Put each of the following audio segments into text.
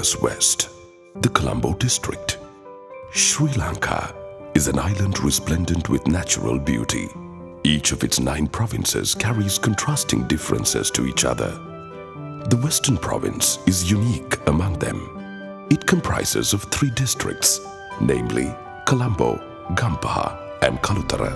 years west, the Colombo district. Sri Lanka is an island resplendent with natural beauty. Each of its 9 provinces carries contrasting differences to each other. The western province is unique among them. It comprises of 3 districts, namely Colombo, Gampaha and Kaluthara.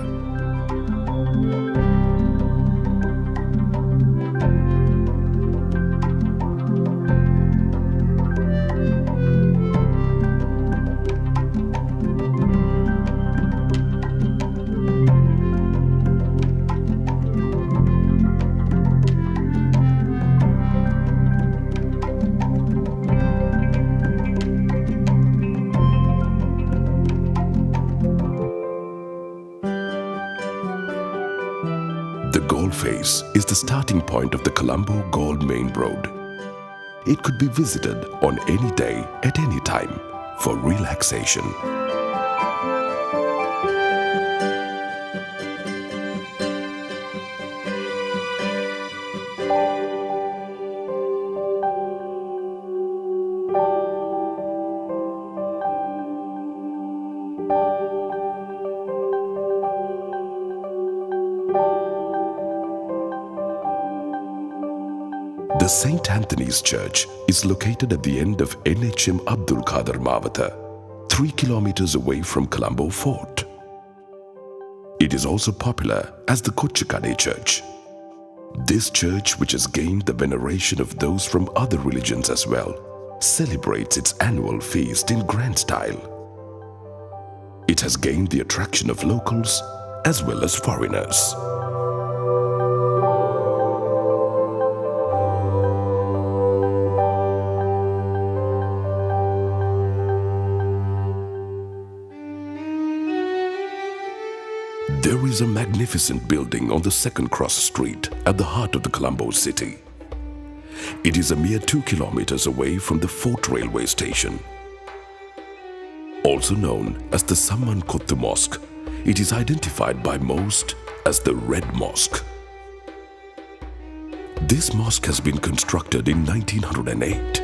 The Gold Face is the starting point of the Colombo Gold Main Road. It could be visited on any day at any time for relaxation. The St. Anthony's Church is located at the end of NHM Eththukala Mawatha, 3 kilometers away from Colombo Fort. It is also popular as the Kande Church. This church, which has gained the veneration of those from other religions as well, celebrates its annual feast in grand style. It has gained the attraction of locals as well as foreigners. There is a magnificent building on the second cross street at the heart of the Colombo city. It is a mere 2 kilometers away from the Fort Railway Station. Also known as the Samman Kottu Mosque, it is identified by most as the Red Mosque. This mosque has been constructed in 1908.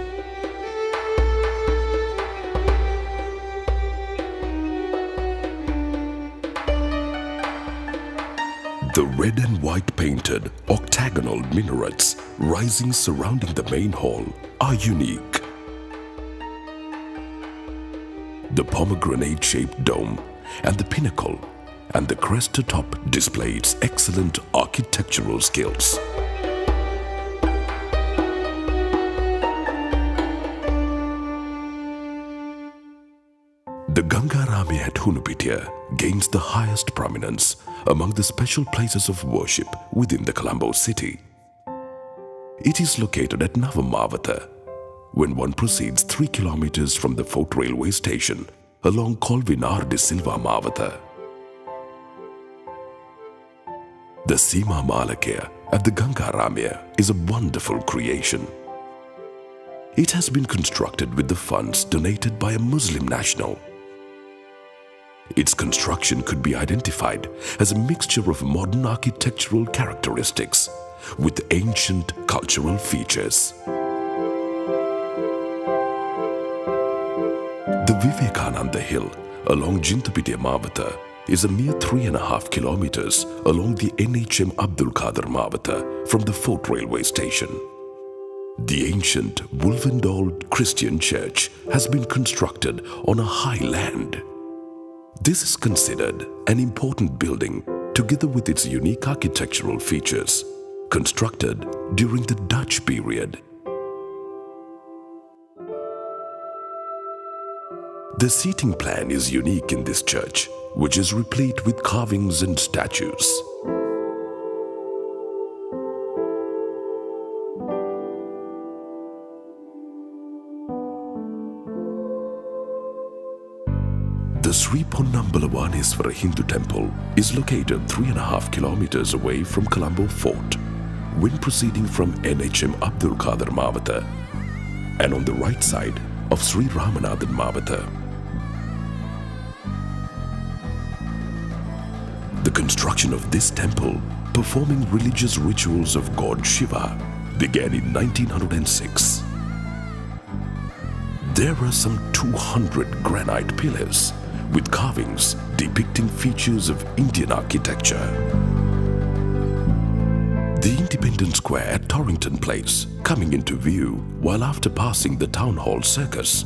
The red and white painted octagonal minarets rising surrounding the main hall are unique. The pomegranate-shaped dome and the pinnacle and the crest atop display its excellent architectural skills. The Gangarame at Hunupitiya gains the highest prominence among the special places of worship within the Colombo city. It is located at Navamawatha when one proceeds 3 kilometers from the Fort Railway Station along Kolvinar de Silva Mawatha. The Sima Malakya at the Gangarame is a wonderful creation. It has been constructed with the funds donated by a Muslim national. Its construction could be identified as a mixture of modern architectural characteristics with ancient cultural features. The Vivekananda Hill along Jinthapitiya Mawatha is a mere 3.5 kilometers along the NHM Eththukala Mawatha from the Fort Railway Station. The ancient Wolvendaal Christian Church has been constructed on a high land. This is considered an important building together with its unique architectural features, constructed during the Dutch period. The seating plan is unique in this church, which is replete with carvings and statues. The Sri Ponnambalawaneswaram Hindu temple is located 3.5 kilometers away from Colombo Fort when proceeding from NHM Eththukala Mawatha and on the right side of Sri Ramanathan Mawatha. The construction of this temple, performing religious rituals of God Shiva, began in 1906. There are some 200 granite pillars with carvings depicting features of Indian architecture. The Independence Square at Torrington Place coming into view while after passing the Town Hall Circus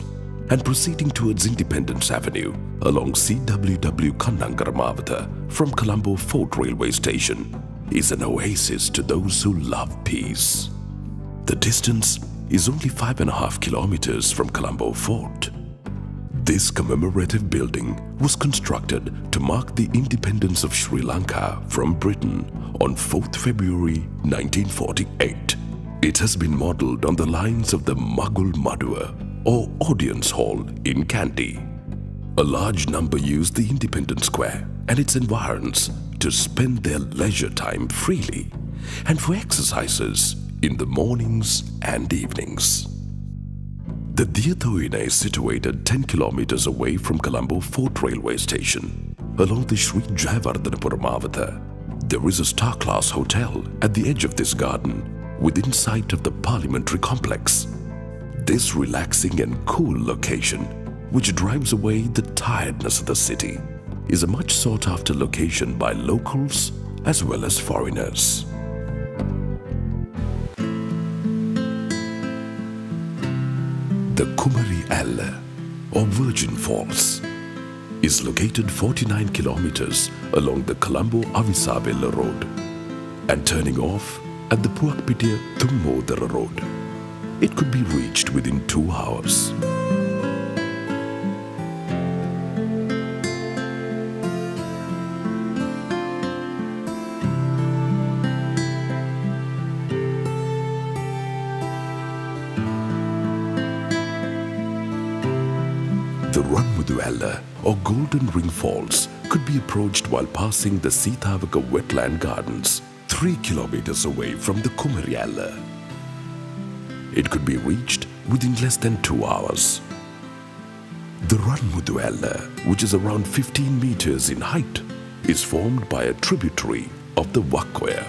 and proceeding towards Independence Avenue along CWW Kannangaramavata from Colombo Fort Railway Station is an oasis to those who love peace. The distance is only 5.5 kilometers from Colombo Fort. This commemorative building was constructed to mark the independence of Sri Lanka from Britain on 4th February 1948. It has been modelled on the lines of the Mughal Madua or Audience Hall in Kandy. A large number use the Independence Square and its environs to spend their leisure time freely and for exercises in the mornings and evenings. The Diyatha Uyana is situated 10 kilometers away from Colombo Fort Railway Station. Along the Sri Jayewardenepura, there is a star-class hotel at the edge of this garden within sight of the Parliamentary Complex. This relaxing and cool location, which drives away the tiredness of the city, is a much sought-after location by locals as well as foreigners. The Kumari Ella, or Virgin Falls, is located 49 kilometers along the Colombo-Avisabella Road and turning off at the Puakpitiya-Thummodara Road. It could be reached within 2 hours. The Ranmudu Ella, or Golden Ring Falls, could be approached while passing the Seethawaka Wetland Gardens, 3 kilometers away from the Kumari Ella. It could be reached within less than 2 hours. The Ranmudu Ella, which is around 15 meters in height, is formed by a tributary of the Wakkoya.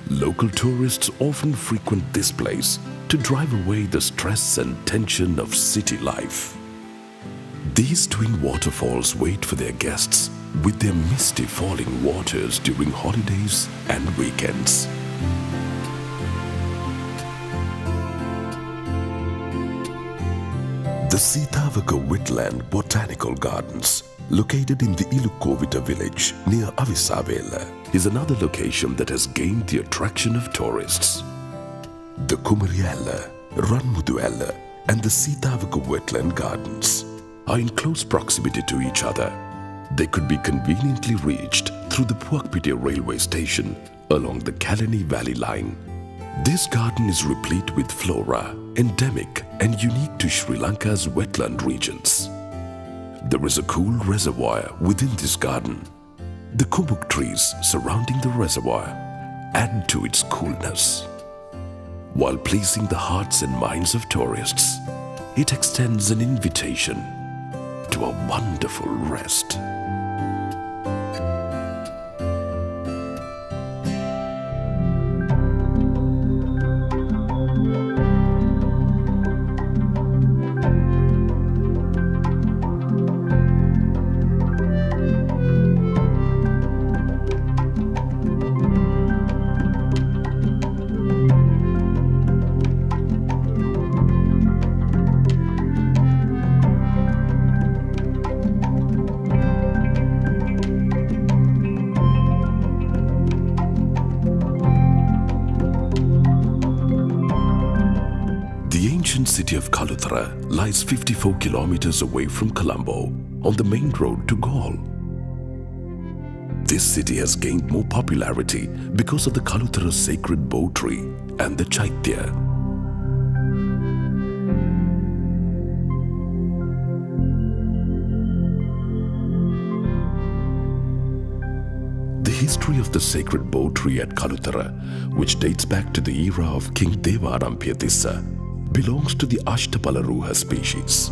Local tourists often frequent this place to drive away the stress and tension of city life. These twin waterfalls wait for their guests with their misty falling waters during holidays and weekends. The Seethawaka Wetland Botanical Gardens, located in the Ilukovita village near Avisabella, is another location that has gained the attraction of tourists. The Kumari Ella, Ranmudu Ella and the Seethawaka Wetland Gardens are in close proximity to each other. They could be conveniently reached through the Puakpitiya railway station along the Kelani Valley line. This garden is replete with flora, endemic and unique to Sri Lanka's wetland regions. There is a cool reservoir within this garden. The kumbuk trees surrounding the reservoir add to its coolness. While pleasing the hearts and minds of tourists, it extends an invitation to a wonderful rest. City of Kaluthara lies 54 kilometers away from Colombo on the main road to Gaul. This city has gained more popularity because of the Kaluthara sacred bow tree and the Chaitya. The history of the sacred bow tree at Kaluthara, which dates back to the era of King Devarampiyatissa, belongs to the Ashtapalaruha species.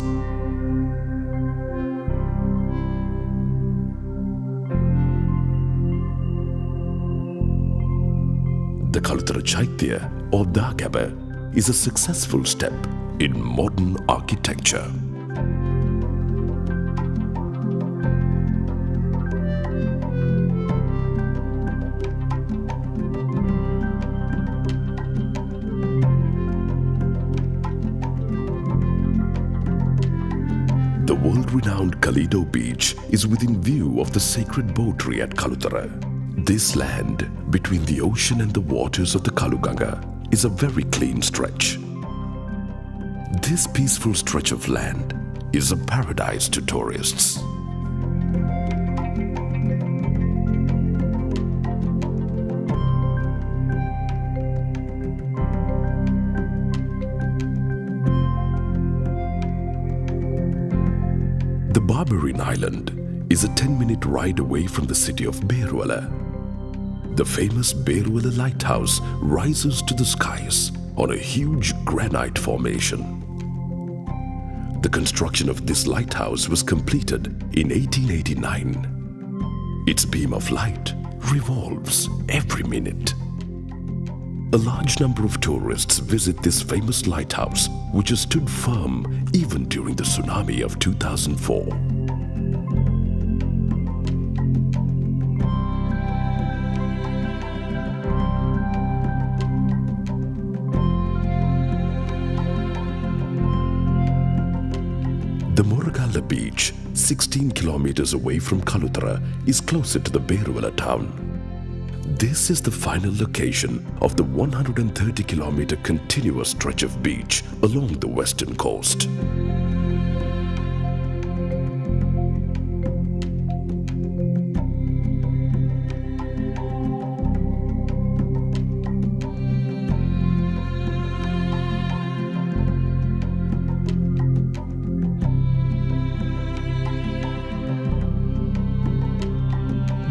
The Kaluthara Chaitya or Dagaba is a successful step in modern architecture. The world-renowned Calido Beach is within view of the sacred boatry at Kaluthara. This land, between the ocean and the waters of the Kaluganga, is a very clean stretch. This peaceful stretch of land is a paradise to tourists. The Barberine Island is a 10-minute ride away from the city of Beruwala. The famous Beruwala lighthouse rises to the skies on a huge granite formation. The construction of this lighthouse was completed in 1889. Its beam of light revolves every minute. A large number of tourists visit this famous lighthouse, which has stood firm even during the tsunami of 2004. The Moragalla Beach, 16 kilometers away from Kaluthara, is closer to the Beruwala town. This is the final location of the 130-kilometer continuous stretch of beach along the western coast.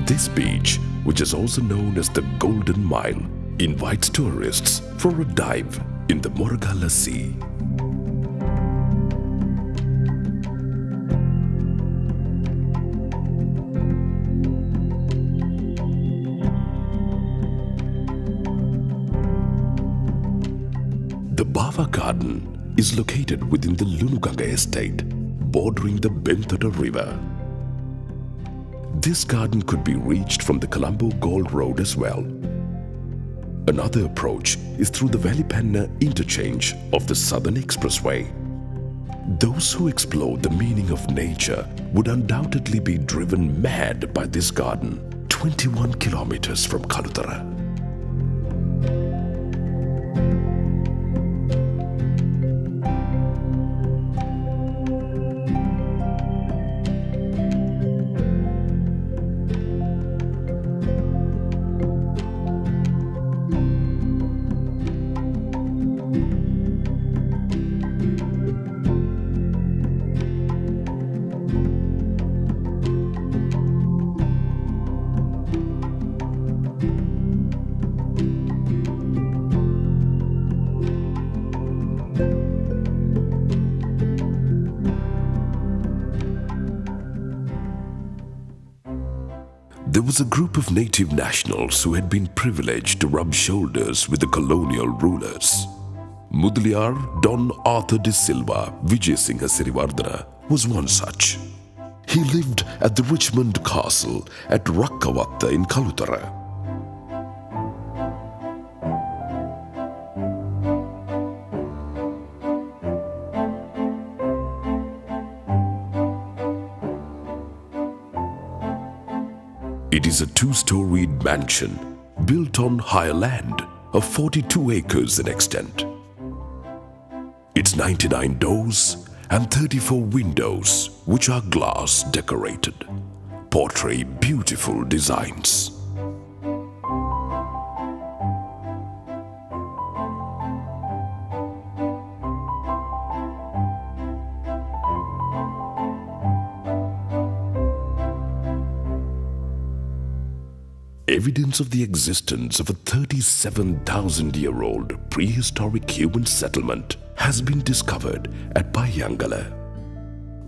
This beach, which is also known as the Golden Mile, invites tourists for a dive in the Moragalla Sea. The Bawa Garden is located within the Lunuganga estate, bordering the Bentata River. This garden could be reached from the Colombo Gold Road as well. Another approach is through the Valipanna interchange of the Southern Expressway. Those who explore the meaning of nature would undoubtedly be driven mad by this garden, 21 kilometers from Kaluthara. There was a group of native nationals who had been privileged to rub shoulders with the colonial rulers. Mudaliar Don Arthur de Silva Vijayasinghe Sirivardhana was one such. He lived at the Richmond Castle at Rakkavatta in Kaluthara. It is a two-storied mansion built on higher land of 42 acres in extent. Its 99 doors and 34 windows, which are glass decorated, portray beautiful designs. Evidence of the existence of a 37,000-year-old prehistoric human settlement has been discovered at Pahiyangala.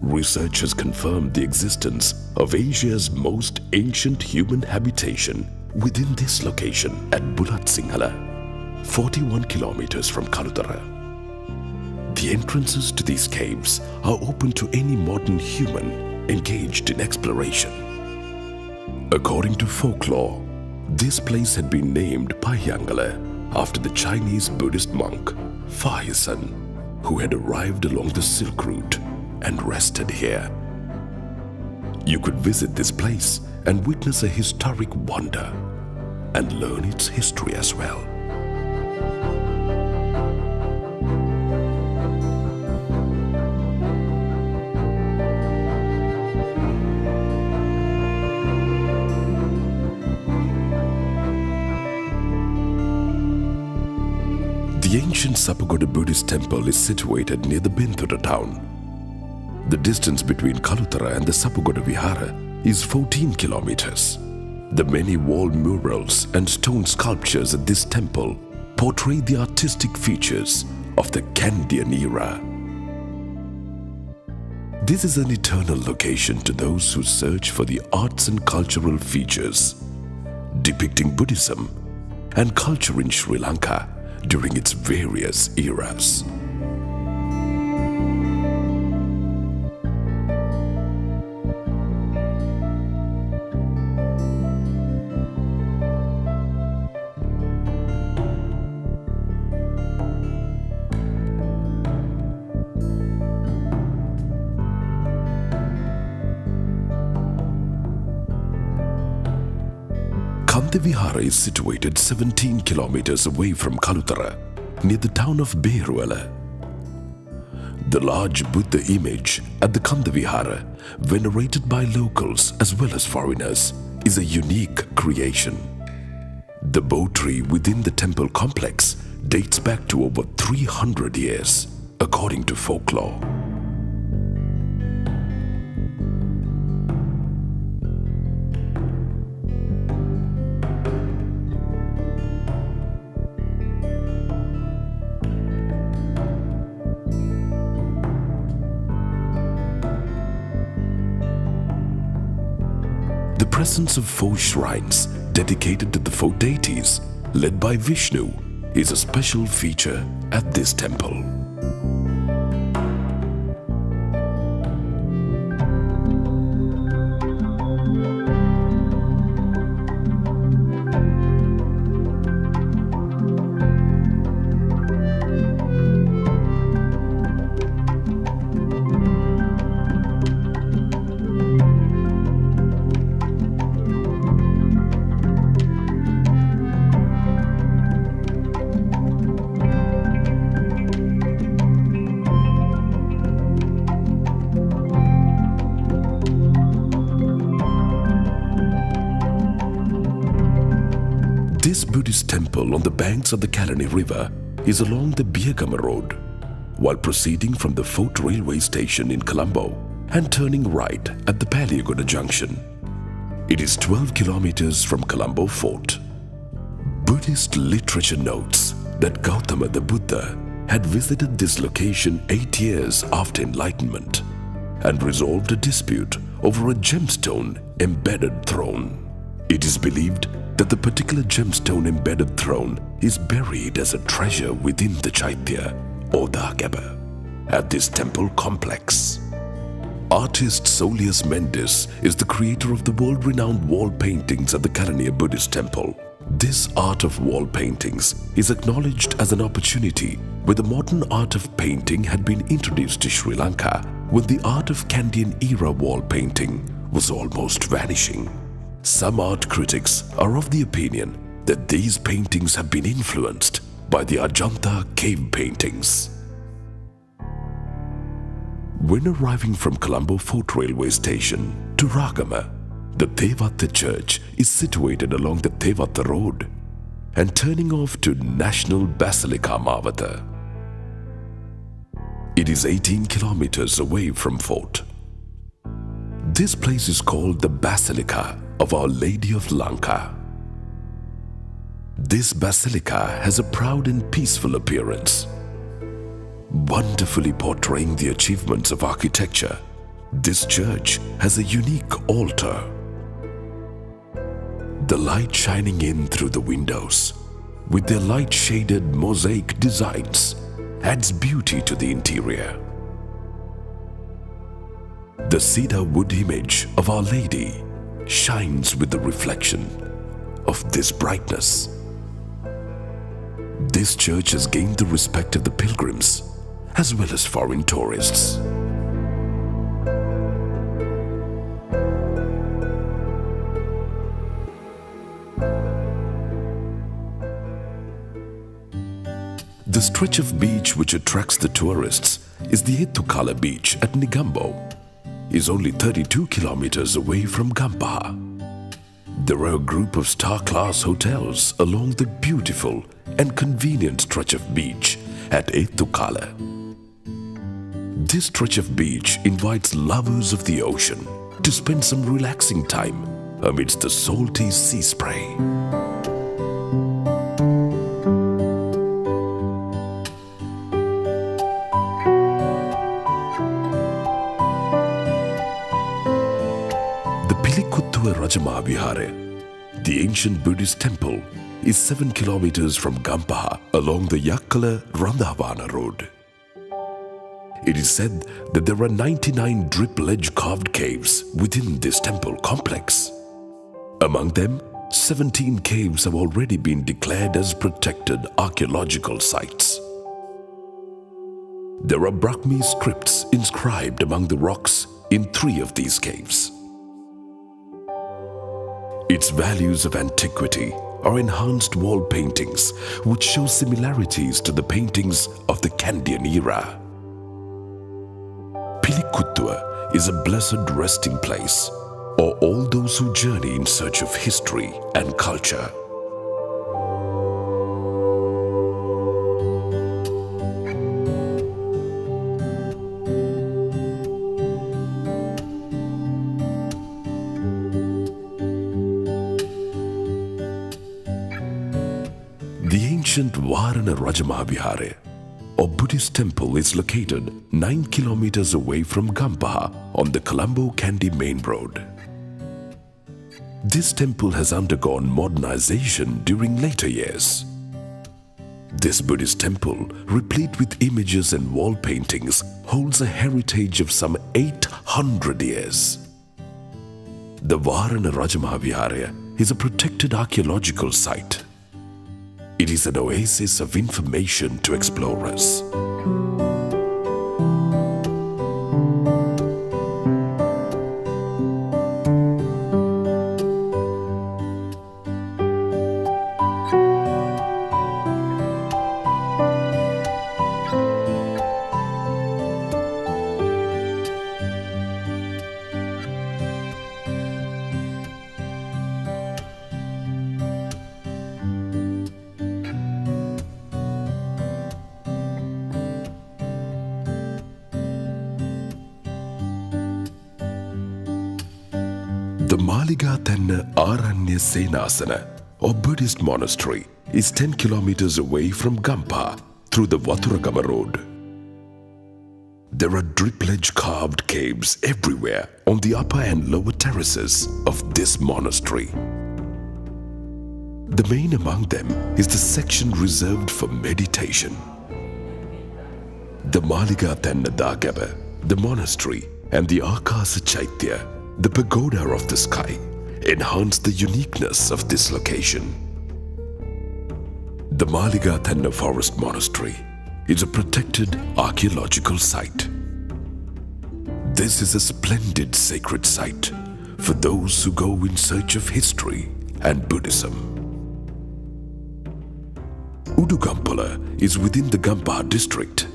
Research has confirmed the existence of Asia's most ancient human habitation within this location at Bulat Singhala, 41 kilometers from Kaluthara. The entrances to these caves are open to any modern human engaged in exploration. According to folklore, this place had been named Pahiyangala after the Chinese Buddhist monk Fa, his son, who had arrived along the Silk Route and rested here. You could visit this place and witness a historic wonder and learn its history as well. The ancient Sapugoda Buddhist temple is situated near the Binthuta town. The distance between Kaluthara and the Sapugoda Vihara is 14 kilometers. The many wall murals and stone sculptures at this temple portray the artistic features of the Kandyan era. This is an eternal location to those who search for the arts and cultural features depicting Buddhism and culture in Sri Lanka during its various eras. Kande Viharaya is situated 17 kilometers away from Kaluthara, near the town of Beruwala. The large Buddha image at the Kande Viharaya, venerated by locals as well as foreigners, is a unique creation. The Bo tree within the temple complex dates back to over 300 years, according to folklore. The presence of 4 shrines dedicated to the 4 deities, led by Vishnu, is a special feature at this temple. This Buddhist temple on the banks of the Kelani River is along the Biyagama Road, while proceeding from the Fort Railway Station in Colombo and turning right at the Pahiyangala Junction. It is 12 kilometers from Colombo Fort. Buddhist literature notes that Gautama the Buddha had visited this location 8 years after enlightenment and resolved a dispute over a gemstone embedded throne. It is believed that the particular gemstone embedded throne is buried as a treasure within the Chaitya or Dagaba at this temple complex. Artist Solius Mendes is the creator of the world-renowned wall paintings at the Kelaniya Buddhist temple. This art of wall paintings is acknowledged as an opportunity where the modern art of painting had been introduced to Sri Lanka when the art of Kandyan era wall painting was almost vanishing. Some art critics are of the opinion that these paintings have been influenced by the Ajanta cave paintings. When arriving from Colombo Fort Railway Station to Ragama, the Thewatta Church is situated along the Thewatta Road and turning off to National Basilica Mavata. It is 18 kilometers away from Fort. This place is called the Basilica of Our Lady of Lanka. This basilica has a proud and peaceful appearance. Wonderfully portraying the achievements of architecture, this church has a unique altar. The light shining in through the windows, with their light-shaded mosaic designs, adds beauty to the interior. The cedar wood image of Our Lady shines with the reflection of this brightness. This church has gained the respect of the pilgrims as well as foreign tourists. The stretch of beach which attracts the tourists is the Eththukala Beach at Negombo. Is only 32 kilometers away from Gampaha. There are a group of star-class hotels along the beautiful and convenient stretch of beach at Eththukala. This stretch of beach invites lovers of the ocean to spend some relaxing time amidst the salty sea spray. Kande Viharaya, the ancient Buddhist temple, is 7 kilometers from Gampaha along the Yakkala-Randhavana road. It is said that there are 99 drip ledge carved caves within this temple complex. Among them, 17 caves have already been declared as protected archaeological sites. There are Brahmi scripts inscribed among the rocks in 3 of these caves. Its values of antiquity are enhanced wall paintings which show similarities to the paintings of the Kandyan era. Pilikuttua is a blessed resting place for all those who journey in search of history and culture. The ancient Varana Rajamaha Viharaya, or Buddhist temple, is located 9 kilometers away from Gampaha on the Colombo-Kandy main road. This temple has undergone modernization during later years. This Buddhist temple, replete with images and wall paintings, holds a heritage of some 800 years. The Varana Rajamaha Viharaya is a protected archaeological site. It is an oasis of information to explorers. The Maligathenna Aranya Senasana, or Buddhist monastery, is 10 kilometers away from Gampaha through the Vathuragama road. There are drip-ledge carved caves everywhere on the upper and lower terraces of this monastery. The main among them is the section reserved for meditation. The Maligathenna Dagaba, the monastery, and the Akasa Chaitya, the pagoda of the sky, enhance the uniqueness of this location. The Maligathenna Forest Monastery is a protected archaeological site. This is a splendid sacred site for those who go in search of history and Buddhism. Udugampola is within the Gampaha district.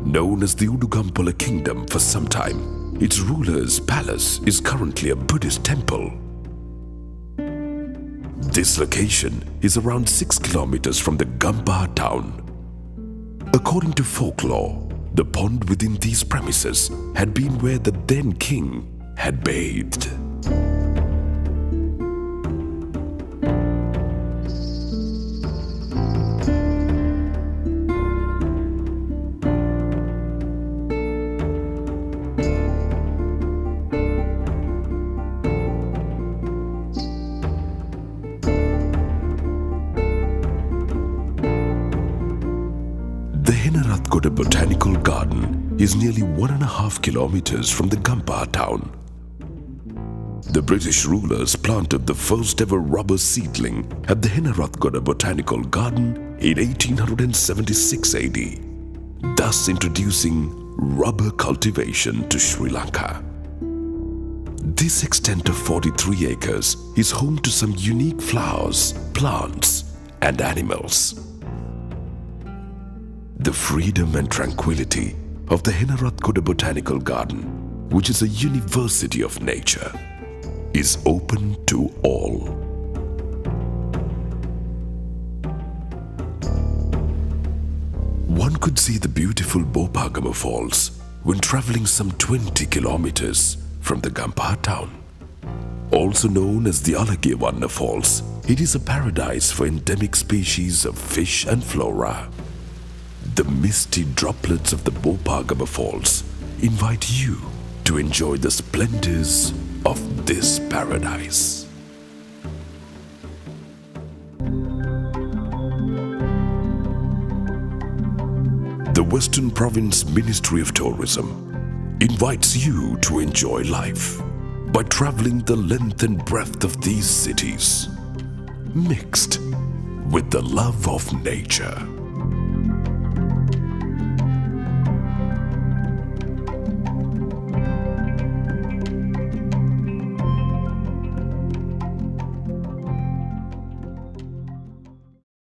Known as the Udugampola Kingdom for some time, its ruler's palace is currently a Buddhist temple. This location is around 6 kilometers from the Gampaha town. According to folklore, the pond within these premises had been where the then king had bathed. Henarathkoda Botanical Garden is nearly 1.5 kilometers from the Gampa town. The British rulers planted the first ever rubber seedling at the Henarathkoda Botanical Garden in 1876 AD, thus introducing rubber cultivation to Sri Lanka. This extent of 43 acres is home to some unique flowers, plants, and animals. The freedom and tranquility of the Henarathkoda Botanical Garden, which is a university of nature, is open to all. One could see the beautiful Bopagama Falls when traveling some 20 kilometers from the Gampa town. Also known as the Awaragira Falls, it is a paradise for endemic species of fish and flora. The misty droplets of the Bopagama Falls invite you to enjoy the splendors of this paradise. The Western Province Ministry of Tourism invites you to enjoy life by traveling the length and breadth of these cities, mixed with the love of nature.